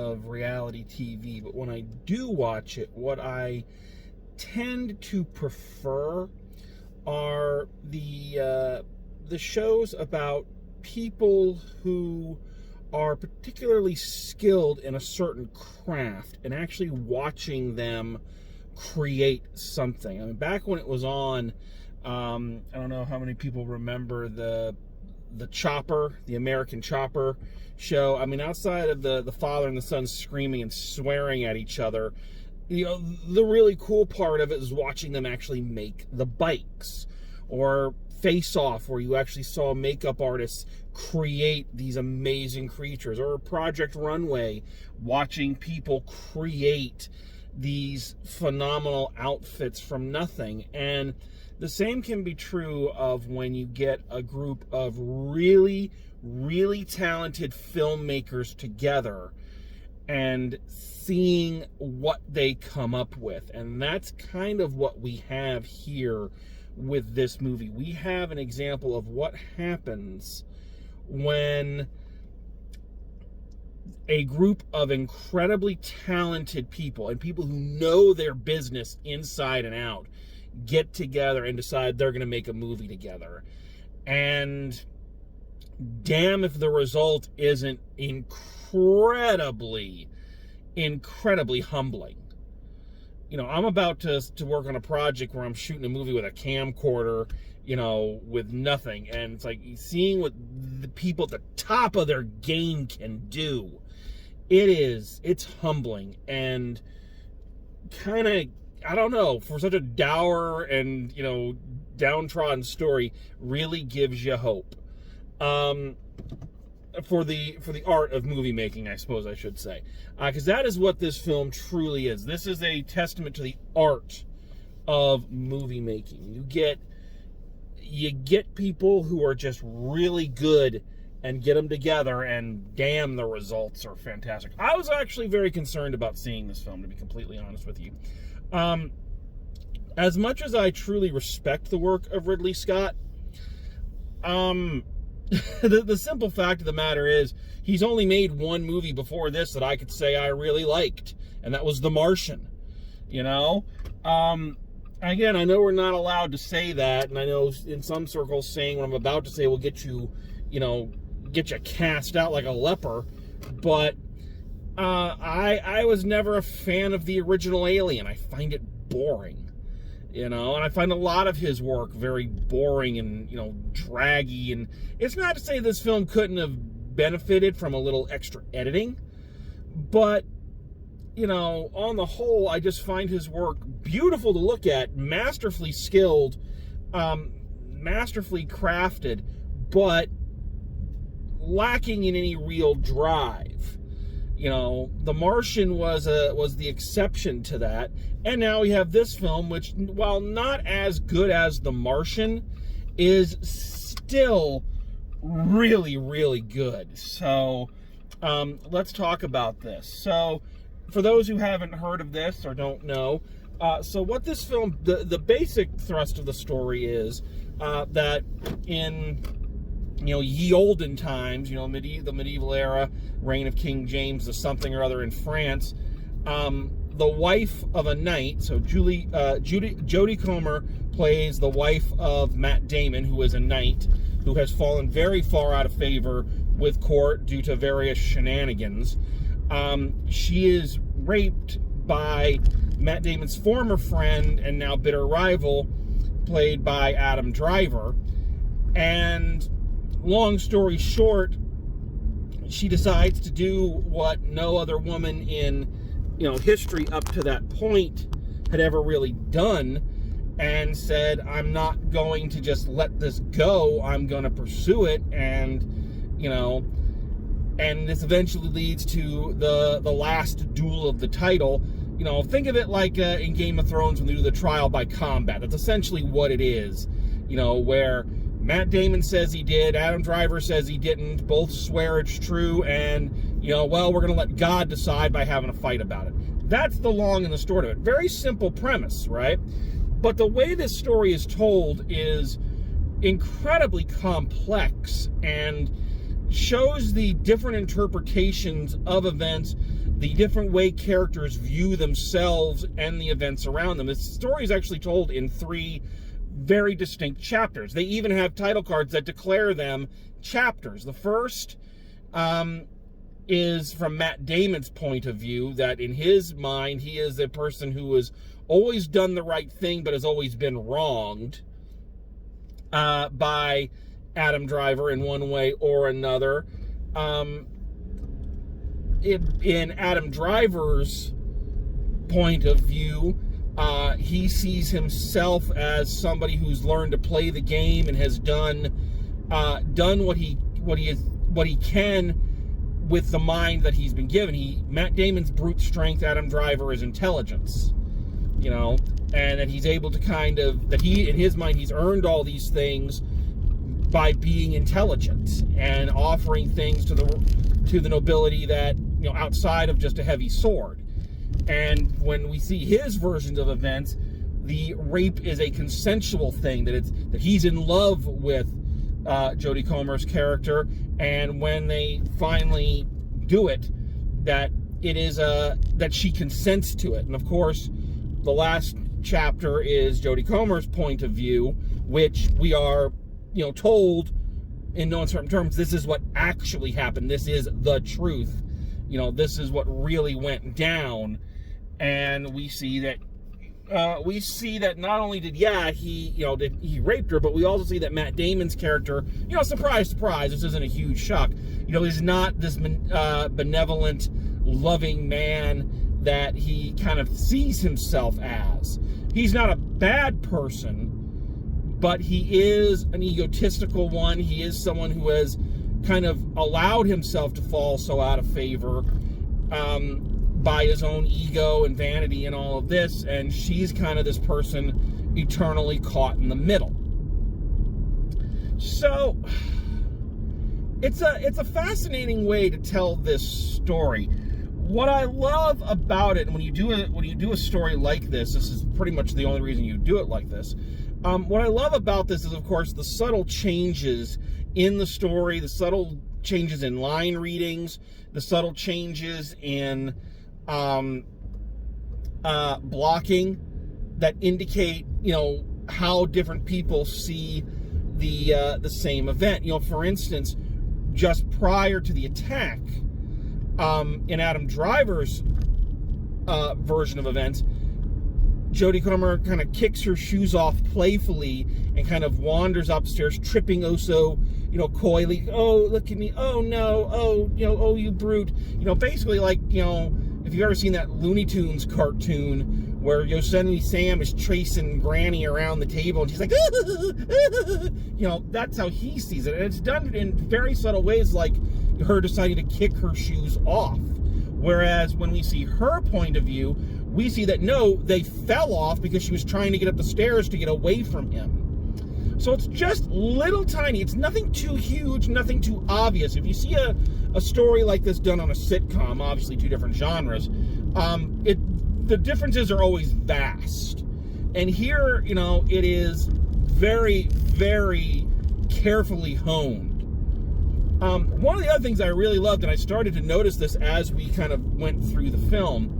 of reality TV, but when I do watch it, what I tend to prefer are the shows about people who are particularly skilled in a certain craft and actually watching them create something. I mean, back when it was on, I don't know how many people remember the Chopper, the American Chopper show. I mean, outside of the father and the son screaming and swearing at each other, you know, the really cool part of it is watching them actually make the bikes. Or Face Off, where you actually saw makeup artists create these amazing creatures. Or Project Runway, watching people create these phenomenal outfits from nothing. And the same can be true of when you get a group of really, really talented filmmakers together and seeing what they come up with. And that's kind of what we have here with this movie. We have an example of what happens when a group of incredibly talented people and people who know their business inside and out get together and decide they're going to make a movie together. And damn if the result isn't incredibly humbling. You know, I'm about to work on a project where I'm shooting a movie with a camcorder, you know, with nothing. And it's like seeing what the people at the top of their game can do. It's humbling and kind of, I don't know, for such a dour and, you know, downtrodden story, really gives you hope. For the art of movie making, I suppose I should say. Because that is what this film truly is. This is a testament to the art of movie making. You get people who are just really good and get them together, and damn, the results are fantastic. I was actually very concerned about seeing this film, to be completely honest with you. As much as I truly respect the work of Ridley Scott, the simple fact of the matter is he's only made one movie before this that I could say I really liked, and that was The Martian. You know? Again, I know we're not allowed to say that, and I know in some circles saying what I'm about to say will get you cast out like a leper, but I was never a fan of the original Alien. I find it boring. You know, and I find a lot of his work very boring and, you know, draggy. And it's not to say this film couldn't have benefited from a little extra editing, but, you know, on the whole, I just find his work beautiful to look at, masterfully skilled, masterfully crafted, but lacking in any real drive. You know, The Martian was the exception to that. And now we have this film, which, while not as good as The Martian, is still really, really good. So, let's talk about this. So, for those who haven't heard of this or don't know, so what this film, the basic thrust of the story is that in, you know, ye olden times, you know, the medieval era, reign of King James the something or other in France, the wife of a knight, so Jodie Comer plays the wife of Matt Damon, who is a knight, who has fallen very far out of favor with court due to various shenanigans. She is raped by Matt Damon's former friend and now bitter rival, played by Adam Driver. And long story short, she decides to do what no other woman in, you know, history up to that point had ever really done, and said, I'm not going to just let this go, I'm going to pursue it. And, you know, and this eventually leads to the last duel of the title. You know, think of it like in Game of Thrones when they do the trial by combat. That's essentially what it is, you know, where Matt Damon says he did, Adam Driver says he didn't, both swear it's true, and, you know, well, we're going to let God decide by having a fight about it. That's the long and the short of it. Very simple premise, right? But the way this story is told is incredibly complex and shows the different interpretations of events the different way characters view themselves and the events around them. This story is actually told in 3 very distinct chapters. They even have title cards that declare them chapters. The first is from Matt Damon's point of view, that in his mind, he is a person who has always done the right thing but has always been wronged by Adam Driver in one way or another. In Adam Driver's point of view, he sees himself as somebody who's learned to play the game and has done what he can with the mind that he's been given. Matt Damon's brute strength, Adam Driver is intelligence, you know, and that he's able to that in his mind, he's earned all these things by being intelligent and offering things to the nobility that, you know, outside of just a heavy sword. And when we see his versions of events, the rape is a consensual thing, that he's in love with Jodie Comer's character, and when they finally do it, that it is that she consents to it. And of course, the last chapter is Jodie Comer's point of view, which we are, you know, told in no uncertain terms, this is what actually happened. This is the truth. You know, this is what really went down. And we see that not only did he raped her, but we also see that Matt Damon's character, you know, surprise, surprise, this isn't a huge shock, you know, is not this benevolent, loving man that he kind of sees himself as. He's not a bad person, but he is an egotistical one. He is someone who has kind of allowed himself to fall so out of favor by his own ego and vanity and all of this, and she's kind of this person eternally caught in the middle. So it's a fascinating way to tell this story. What I love about it, and when you do a story like this is pretty much the only reason you do it like this. What I love about this is, of course, the subtle changes in the story, the subtle changes in line readings, the subtle changes in blocking that indicate, you know, how different people see the same event. You know, for instance, just prior to the attack, in Adam Driver's version of events, Jodie Comer kind of kicks her shoes off playfully and kind of wanders upstairs, tripping oh so, you know, coyly. Oh, look at me. Oh, no. Oh, you know, oh, you brute. You know, basically like, you know, if you've ever seen that Looney Tunes cartoon where Yosemite Sam is chasing Granny around the table and she's like, you know, that's how he sees it. And it's done in very subtle ways, like her deciding to kick her shoes off. Whereas when we see her point of view, we see that, no, they fell off because she was trying to get up the stairs to get away from him. So it's just little tiny. It's nothing too huge, nothing too obvious. If you see a story like this done on a sitcom, obviously 2 different genres, the differences are always vast. And here, you know, it is very, very carefully honed. One of the other things I really loved, and I started to notice this as we kind of went through the film,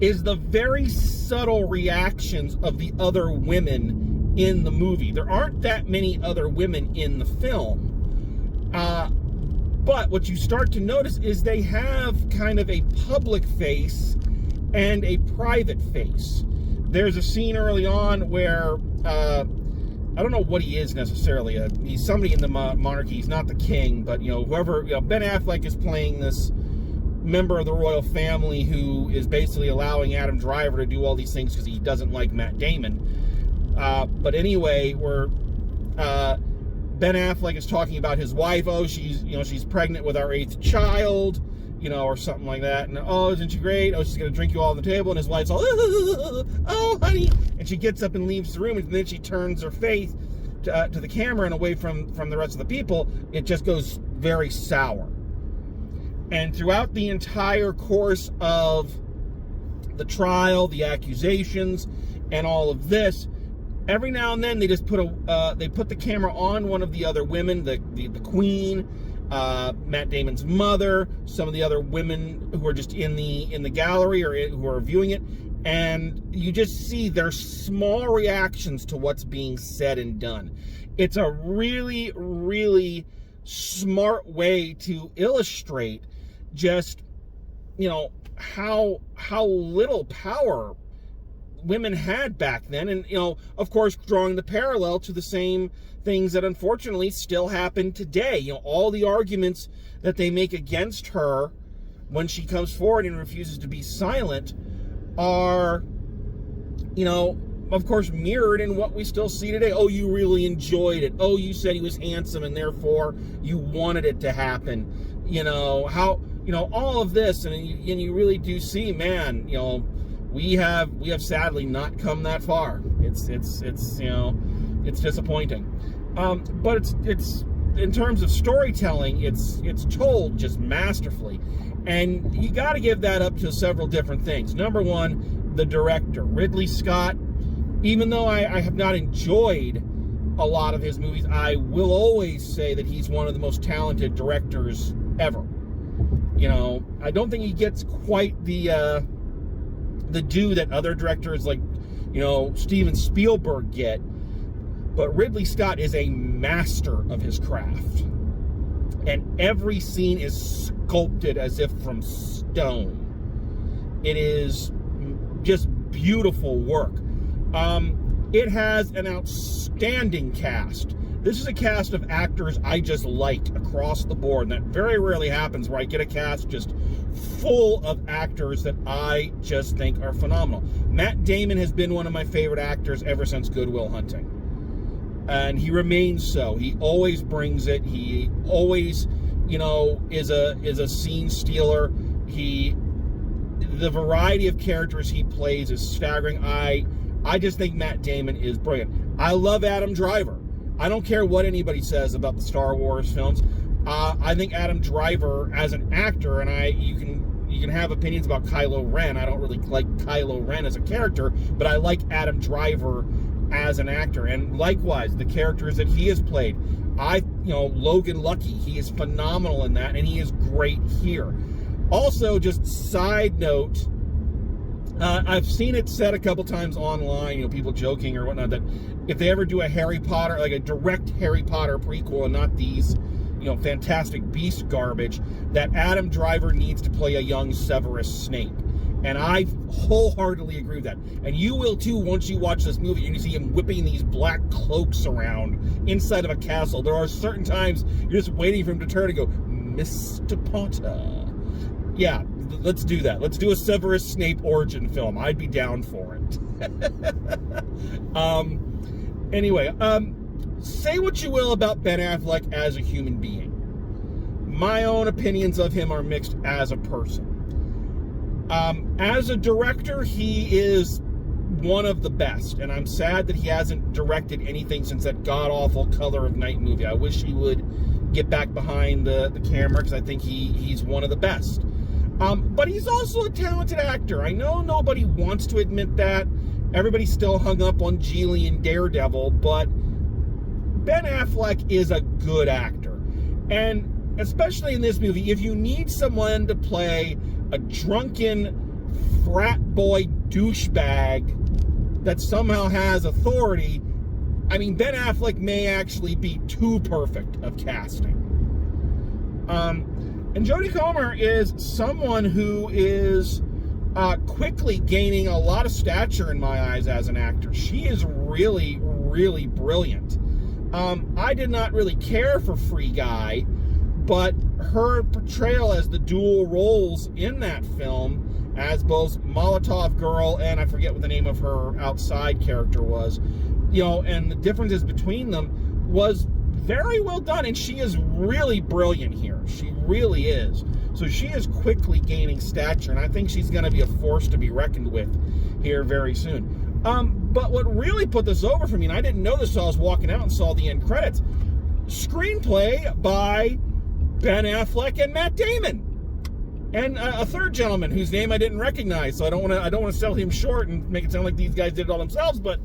is the very subtle reactions of the other women in the movie. There aren't that many other women in the film. But what you start to notice is they have kind of a public face and a private face. There's a scene early on where, I don't know what he is necessarily. He's somebody in the monarchy. He's not the king, but, you know, whoever, you know, Ben Affleck is playing this member of the royal family who is basically allowing Adam Driver to do all these things because he doesn't like Matt Damon. But anyway, Ben Affleck is talking about his wife. Oh, she's pregnant with our 8th child, you know, or something like that. And, oh, isn't she great? Oh, she's going to drink you all on the table. And his wife's all, oh, honey. And she gets up and leaves the room, and then she turns her face to the camera and away from the rest of the people. It just goes very sour. And throughout the entire course of the trial, the accusations, and all of this, every now and then they just put the camera on one of the other women, the queen, Matt Damon's mother, some of the other women who are just in the gallery or who are viewing it, and you just see their small reactions to what's being said and done. It's a really, really smart way to illustrate just, how little power women had back then, and of course drawing the parallel to the same things that unfortunately still happen today. All the arguments that they make against her when she comes forward and refuses to be silent are, of course mirrored in what we still see today. Oh, you really enjoyed it. Oh, you said he was handsome and therefore you wanted it to happen. All of this, and you really do see, man, we have sadly not come that far. It's disappointing. But it's in terms of storytelling, it's told just masterfully. And you got to give that up to several different things. Number one, the director, Ridley Scott. Even though I have not enjoyed a lot of his movies, I will always say that he's one of the most talented directors ever. I don't think he gets quite the due that other directors like, Steven Spielberg get. But Ridley Scott is a master of his craft. And every scene is sculpted as if from stone. It is just beautiful work. It has an outstanding cast. This is a cast of actors I just like across the board. And that very rarely happens where I get a cast just full of actors that I just think are phenomenal. Matt Damon has been one of my favorite actors ever since Good Will Hunting. And he remains so. He always brings it. He always, is a scene stealer. The variety of characters he plays is staggering. I just think Matt Damon is brilliant. I love Adam Driver. I don't care what anybody says about the Star Wars films. I think Adam Driver as an actor, and you can have opinions about Kylo Ren. I don't really like Kylo Ren as a character, but I like Adam Driver as an actor. And likewise, the characters that he has played. Logan Lucky, he is phenomenal in that, and he is great here. Also, just side note, I've seen it said a couple times online, people joking or whatnot, that if they ever do a Harry Potter, like a direct Harry Potter prequel and not these, Fantastic Beast garbage, that Adam Driver needs to play a young Severus Snape. And I wholeheartedly agree with that. And you will too once you watch this movie and you see him whipping these black cloaks around inside of a castle. There are certain times you're just waiting for him to turn and go, Mr. Potter. Yeah, let's do that. Let's do a Severus Snape origin film. I'd be down for it. Anyway, say what you will about Ben Affleck as a human being. My own opinions of him are mixed as a person. As a director, he is one of the best, and I'm sad that he hasn't directed anything since that god-awful Color of Night movie. I wish he would get back behind the camera, because I think he's one of the best. But he's also a talented actor. I know nobody wants to admit that. Everybody's still hung up on Geely and Daredevil, but Ben Affleck is a good actor. And especially in this movie, if you need someone to play a drunken frat boy douchebag that somehow has authority, Ben Affleck may actually be too perfect of casting. And Jodie Comer is someone who is quickly gaining a lot of stature in my eyes as an actor. She is really, really brilliant. I did not really care for Free Guy, but her portrayal as the dual roles in that film, as both Molotov Girl and I forget what the name of her outside character was, and the differences between them was very well done, and she is really brilliant here. She really is. So she is quickly gaining stature, and I think she's going to be a force to be reckoned with here very soon. But what really put this over for me, and I didn't know this until I was walking out and saw the end credits, screenplay by Ben Affleck and Matt Damon, and a third gentleman whose name I didn't recognize. So I don't want to sell him short and make it sound like these guys did it all themselves. But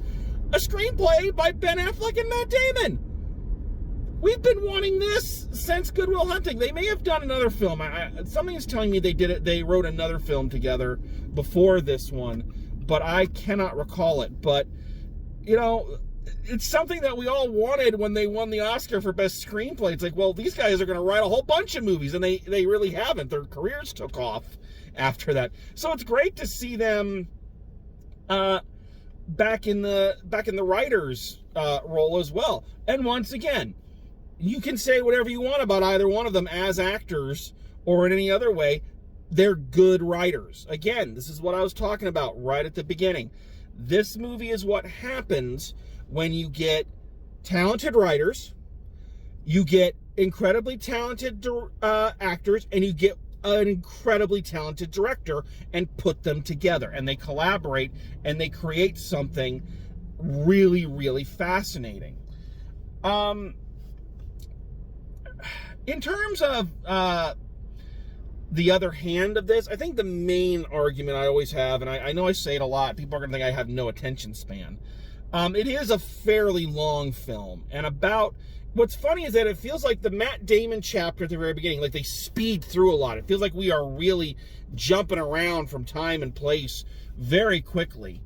a screenplay by Ben Affleck and Matt Damon. we've been wanting this since Good Will Hunting. They may have done another film. Something is telling me they wrote another film together before this one, but I cannot recall it. But, you know, it's something that we all wanted when they won the Oscar for Best Screenplay. It's like, well, these guys are going to write a whole bunch of movies, and they really haven't. Their careers took off after that. So it's great to see them back in the writers' role as well. And once again, you can say whatever you want about either one of them as actors or in any other way. They're good writers. Again, this is what I was talking about right at the beginning. This movie is what happens when you get talented writers, you get incredibly talented actors, and you get an incredibly talented director, and put them together, and they collaborate, and they create something really, really fascinating. In terms of the other hand of this, I think the main argument I always have, and I know I say it a lot, people are going to think I have no attention span. It is a fairly long film, and what's funny is that it feels like the Matt Damon chapter at the very beginning, like they speed through a lot. It feels like we are really jumping around from time and place very quickly.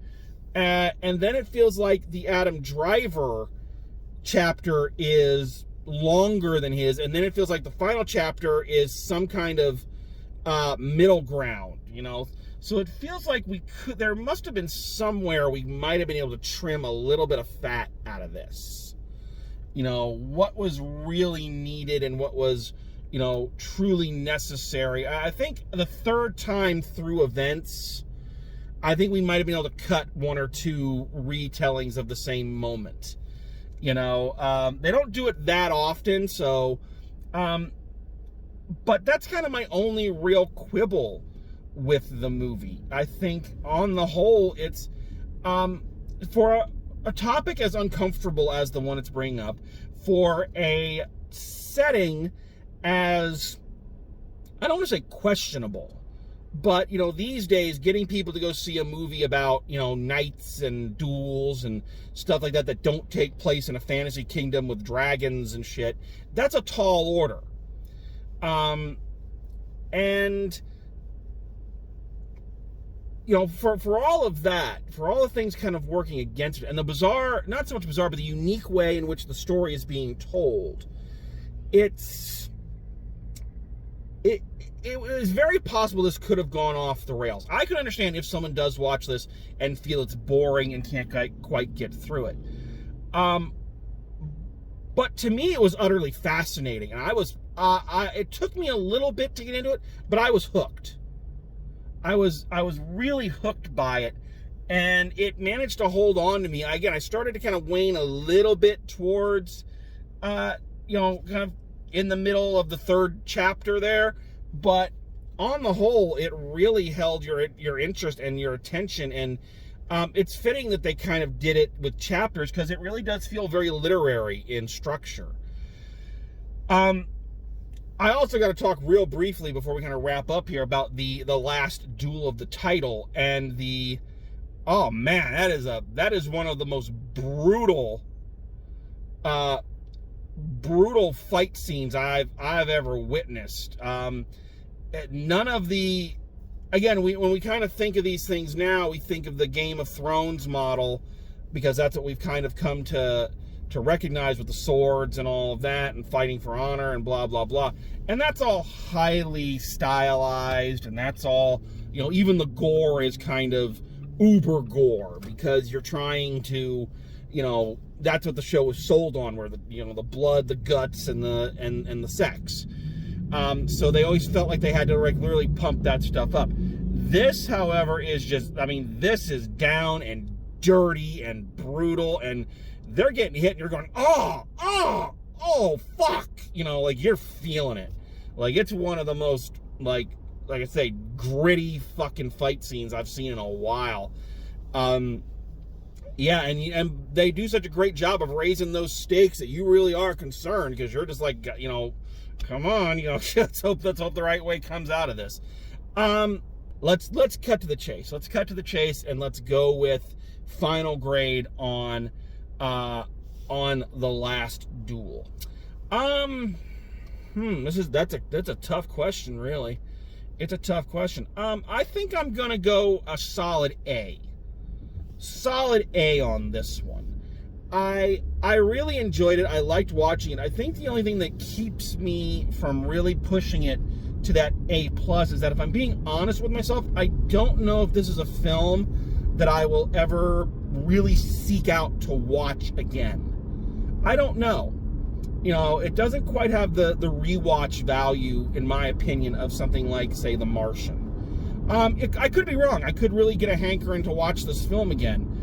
And then it feels like the Adam Driver chapter is longer than his, and then it feels like the final chapter is some kind of middle ground, you know? So it feels like there must have been somewhere we might have been able to trim a little bit of fat out of this. You know, what was really needed and what was, you know, truly necessary. I think the third time through events, I think we might have been able to cut one or two retellings of the same moment. You know, they don't do it that often, so, but that's kind of my only real quibble with the movie. I think on the whole, it's, for a topic as uncomfortable as the one it's bringing up, for a setting as, I don't want to say questionable, but, you know, these days, getting people to go see a movie about, you know, knights and duels and stuff like that that don't take place in a fantasy kingdom with dragons and shit, that's a tall order. And, you know, for all of that, for all the things kind of working against it, and the bizarre, not so much bizarre, but the unique way in which the story is being told, it is very possible this could have gone off the rails. I can understand if someone does watch this and feel it's boring and can't quite get through it. But to me, it was utterly fascinating, and it took me a little bit to get into it, but I was hooked. I was really hooked by it, and it managed to hold on to me. Again, I started to kind of wane a little bit towards, you know, kind of in the middle of the third chapter there, but on the whole, it really held your interest and your attention, and it's fitting that they kind of did it with chapters, because it really does feel very literary in structure. I also got to talk real briefly before we kind of wrap up here about the last duel of the title, and oh man, that is one of the most brutal fight scenes I've ever witnessed. None of the, again, when we kind of think of these things now, we think of the Game of Thrones model, because that's what we've kind of come to recognize with the swords and all of that, and fighting for honor and blah, blah, blah. And that's all highly stylized, and that's all, you know, even the gore is kind of uber gore, because you're trying to, you know, that's what the show was sold on, where the, you know, the blood, the guts, and the sex. So they always felt like they had to regularly pump that stuff up. This, however, is just, I mean, this is down and dirty and brutal, and they're getting hit, and you're going, oh, fuck. You know, like, you're feeling it. Like, it's one of the most, like I say, gritty fucking fight scenes I've seen in a while. Yeah, and they do such a great job of raising those stakes that you really are concerned, because you're just like, you know, come on, you know, let's hope the right way comes out of this. Let's cut to the chase. Let's cut to the chase, and let's go with final grade on the last duel. That's a tough question, really. It's a tough question. I think I'm gonna go a solid A. Solid A on this one. I really enjoyed it. I liked watching it. I think the only thing that keeps me from really pushing it to that A plus is that, if I'm being honest with myself, I don't know if this is a film that I will ever really seek out to watch again. I don't know. You know, it doesn't quite have the rewatch value, in my opinion, of something like, say, The Martian. I could be wrong. I could really get a hankering to watch this film again.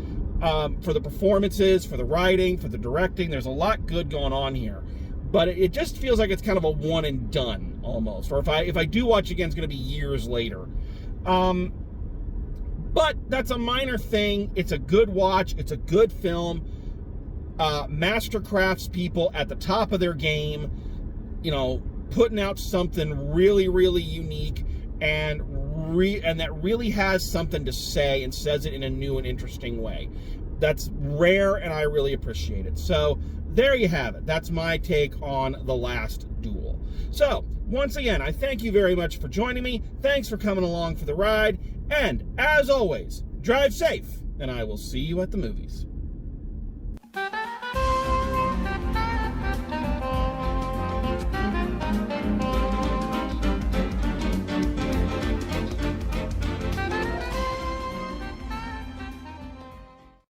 For the performances, for the writing, for the directing, there's a lot good going on here. But it just feels like it's kind of a one and done, almost. Or if I do watch again, it's going to be years later. But that's a minor thing. It's a good watch. It's a good film. Master craftspeople at the top of their game, you know, putting out something really, really unique and that really has something to say and says it in a new and interesting way. That's rare, and I really appreciate it. So there you have it. That's my take on The Last Duel. So once again, I thank you very much for joining me. Thanks for coming along for the ride. And as always, drive safe, and I will see you at the movies.